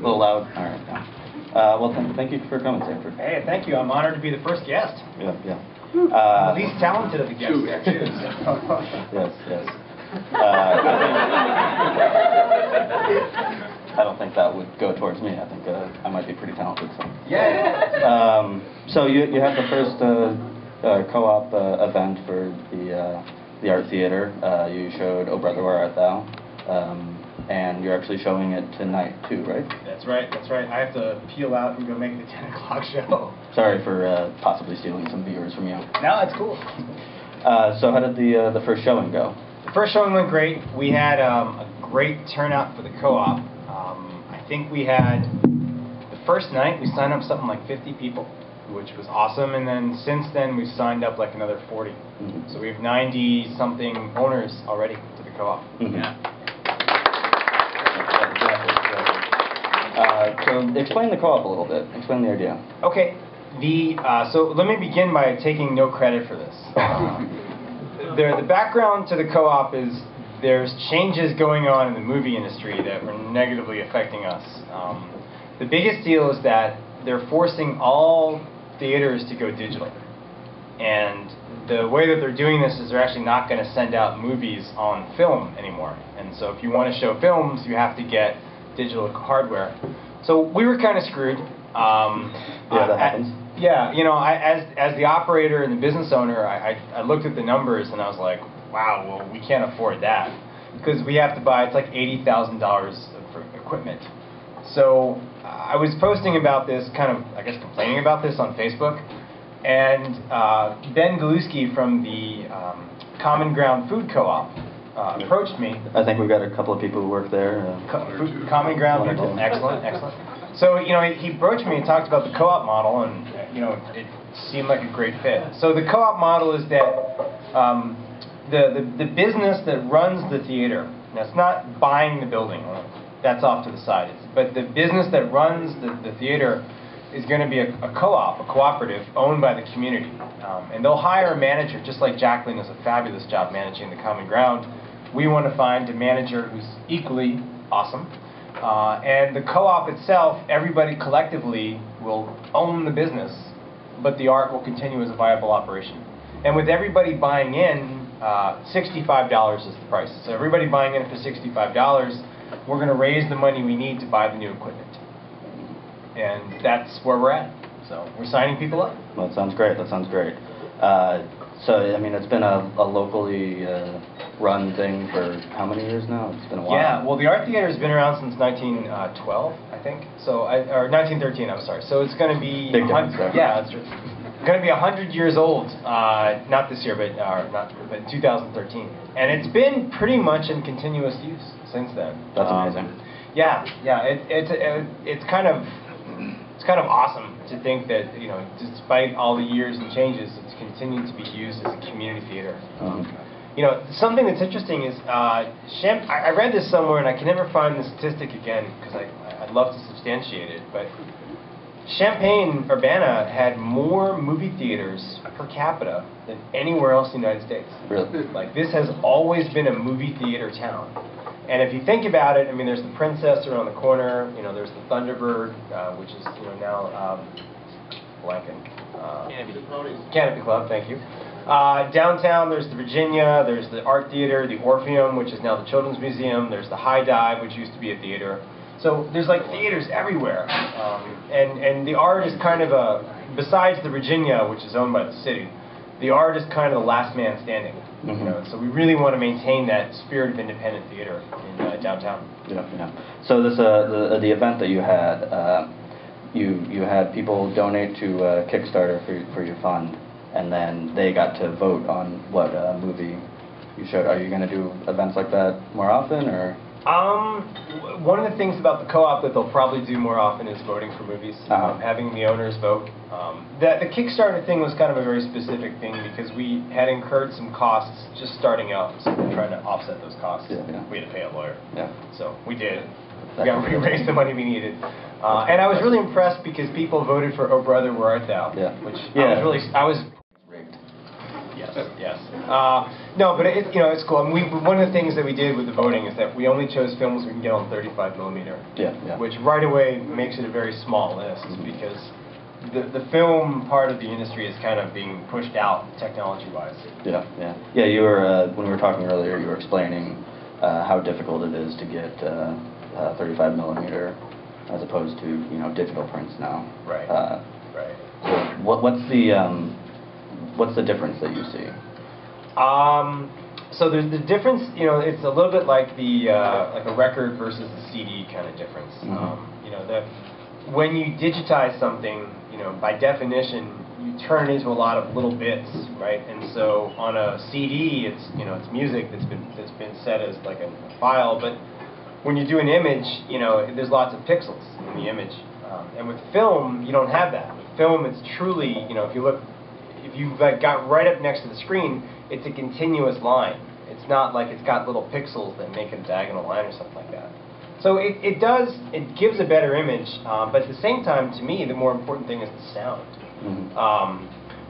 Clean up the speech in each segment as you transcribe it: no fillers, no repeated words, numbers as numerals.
little loud. All right. Yeah. Well, thank you for coming, Sanford. Hey, thank you. I'm honored to be the first guest. Yeah, yeah. The least talented of the guests. Yes, yes. I don't think that would go towards me. I think I might be pretty talented. So. Yeah. So you had the first co-op event for the art theater. You showed Oh Brother, Where Art Thou? And you're actually showing it tonight too, right? That's right. That's right. I have to peel out and go make the 10 o'clock show. Sorry for possibly stealing some viewers from you. No, it's cool. So how did the first showing go? The first showing went great. We had a great turnout for the co-op. I think we had, the first night, we signed up something like 50 people, which was awesome. And then since then, we've signed up like another 40. Mm-hmm. So we have 90-something owners already to the co-op. Mm-hmm. Yeah. So explain the co-op a little bit. Explain the idea. Okay. So let me begin by taking no credit for this. The background to the co-op is there's changes going on in the movie industry that were negatively affecting us. The biggest deal is that they're forcing all theaters to go digital. And the way that they're doing this is they're actually not going to send out movies on film anymore. And so if you want to show films, you have to get digital hardware. So we were kind of screwed. Yeah, that happens. Yeah, you know, as the operator and the business owner, I looked at the numbers and I was like, wow, well, we can't afford that. Because we have to buy, it's like $80,000 for equipment. So I was posting about this, kind of, I guess, complaining about this on Facebook. And Ben Galuski from the Common Ground Food Co-op approached me. I think we've got a couple of people who work there. Common Ground people, excellent, excellent. So, you know, he approached me and talked about the co-op model, and, you know, it seemed like a great fit. So the co-op model is that the business that runs the theater, now it's not buying the building, that's off to the side, but the business that runs the theater is going to be a co-op, a cooperative, owned by the community. And they'll hire a manager, just like Jacqueline does a fabulous job managing the Common Ground. We want to find a manager who's equally awesome. And the co-op itself, everybody collectively will own the business, but the art will continue as a viable operation. And with everybody buying in, $65 is the price. So everybody buying in for $65, we're going to raise the money we need to buy the new equipment. And that's where we're at. So we're signing people up. Well, that sounds great. That sounds great. So, I mean, it's been a locally run thing for how many years now? It's been a while. Yeah, well, the art theater has been around since 1912, I think. So, or 1913, I'm sorry. So it's going to be... Big difference there. Yeah, that's true. Going to be 100 years old, not this year, but 2013. And it's been pretty much in continuous use since then. That's amazing. Yeah, yeah. It's kind of awesome to think that, you know, despite all the years and changes, it's continued to be used as a community theater. You know, something that's interesting is, I read this somewhere and I can never find the statistic again because I'd love to substantiate it, but Champaign-Urbana had more movie theaters per capita than anywhere else in the United States. Really? Like, this has always been a movie theater town. And if you think about it, I mean, there's the Princess around the corner, you know, there's the Thunderbird, which is, you know, now blanking. Canopy Club, thank you. Downtown, there's the Virginia, there's the Art Theater, the Orpheum, which is now the Children's Museum, there's the High Dive, which used to be a theater. So there's like theaters everywhere. And the art is kind of besides the Virginia, which is owned by the city, the art is kind of the last man standing. Mm-hmm. You know, so we really want to maintain that spirit of independent theater in downtown. Yeah, yeah. So this the event that you had, you had people donate to Kickstarter for your fund, and then they got to vote on what movie you showed. Are you going to do events like that more often, or? One of the things about the co-op that they'll probably do more often is voting for movies, having the owners vote. The Kickstarter thing was kind of a very specific thing because we had incurred some costs just starting out, so we're trying to offset those costs. Yeah, yeah. We had to pay a lawyer. Yeah. So we did. We raised the money we needed. And I was really impressed because people voted for Oh Brother, Where Art Thou? Yeah. Which yeah. I was rigged. Yes. Yes. No, but it's cool. I mean, one of the things that we did with the voting is that we only chose films we can get on 35 millimeter. Yeah, yeah. Which right away makes it a very small list because the film part of the industry is kind of being pushed out technology-wise. Yeah, yeah. Yeah, you were, when we were talking earlier, you were explaining how difficult it is to get 35 millimeter as opposed to, digital prints now. Right. Right. So what's the difference that you see? So there's the difference, it's a little bit like like a record versus the CD kind of difference. That when you digitize something, by definition, you turn it into a lot of little bits, right? And so on a CD, it's music that's been set as like a file, but when you do an image, there's lots of pixels in the image. And with film, you don't have that. With film, it's truly, if you got right up next to the screen, it's a continuous line. It's not like it's got little pixels that make a diagonal line or something like that. So it gives a better image, but at the same time, to me, the more important thing is the sound.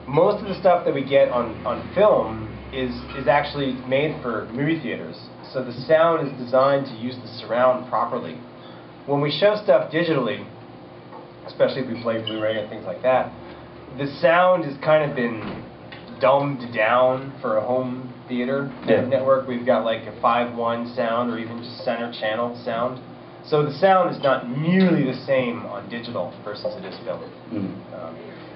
Most of the stuff that we get on film is actually made for movie theaters. So the sound is designed to use the surround properly. When we show stuff digitally, especially if we play Blu-ray and things like that, the sound has kind of been dumbed down for a home theater network. We've got like a 5.1 sound or even just center channel sound. So the sound is not nearly the same on digital versus it is film.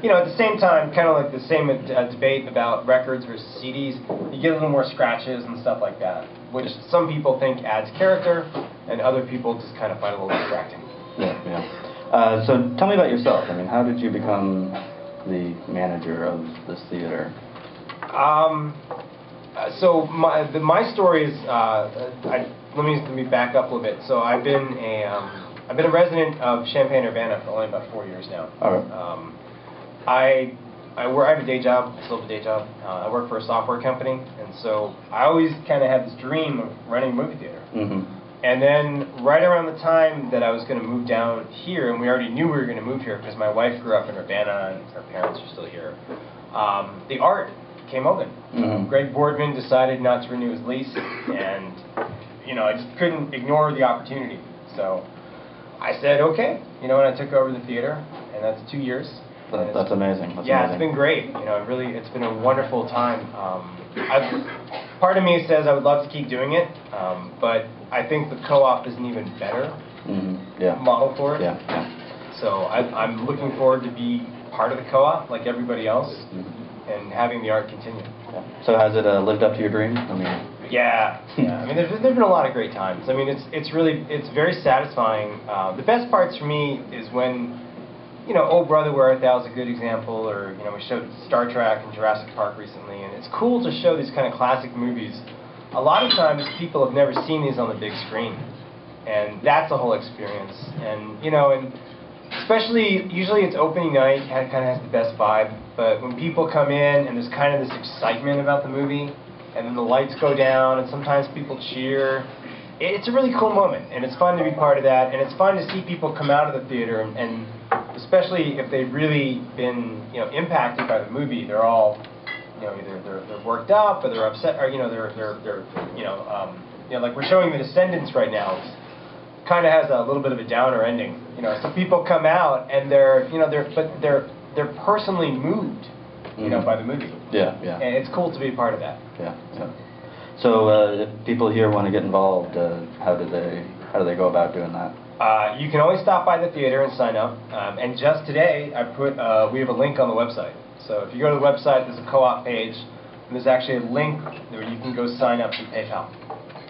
At the same time, kind of like the same debate about records versus CDs, you get a little more scratches and stuff like that, which some people think adds character, and other people just kind of find a little distracting. Yeah, yeah. So tell me about yourself. I mean, how did you become the manager of this theater? So my story is let me back up a little bit. So I've been a resident of Champaign-Urbana for only about 4 years now. All right. I have a day job, still have a day job. I work for a software company, and so I always kind of had this dream of running a movie theater. And then right around the time that I was going to move down here, and we already knew we were going to move here because my wife grew up in Urbana and her parents are still here, the art came open. Greg Boardman decided not to renew his lease, and I just couldn't ignore the opportunity. So I said, okay, and I took over the theater, and that's 2 years. That's amazing. That's yeah, amazing. It's been great. It's been a wonderful time. Part of me says I would love to keep doing it, but I think the co-op is an even better model for it. Yeah, yeah. So I'm looking forward to be part of the co-op like everybody else, and having the art continue. Yeah. So has it lived up to your dream? I mean, yeah. I mean, there's been a lot of great times. I mean, it's very satisfying. The best parts for me is when, Oh Brother, Where Art Thou is a good example, or we showed Star Trek and Jurassic Park recently, and it's cool to show these kind of classic movies. A lot of times people have never seen these on the big screen, and that's a whole experience. And and especially usually it's opening night, kind of has the best vibe. But when people come in and there's kind of this excitement about the movie, and then the lights go down, and sometimes people cheer. It's a really cool moment, and it's fun to be part of that, and it's fun to see people come out of the theater, and especially if they've really been, impacted by the movie. They're all, either they're worked up, or they're upset, or like we're showing The Descendants right now. It's kind of has a little bit of a downer ending. So people come out and they're personally moved, by the movie. Yeah, yeah. And it's cool to be a part of that. Yeah, yeah. So if people here want to get involved, how do they go about doing that? You can always stop by the theater and sign up. And just today, we have a link on the website. So if you go to the website, there's a co-op page, and there's actually a link where you can go sign up through PayPal.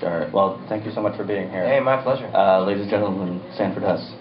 All right. Well, thank you so much for being here. Hey, my pleasure. Ladies and gentlemen, Sanford Hess.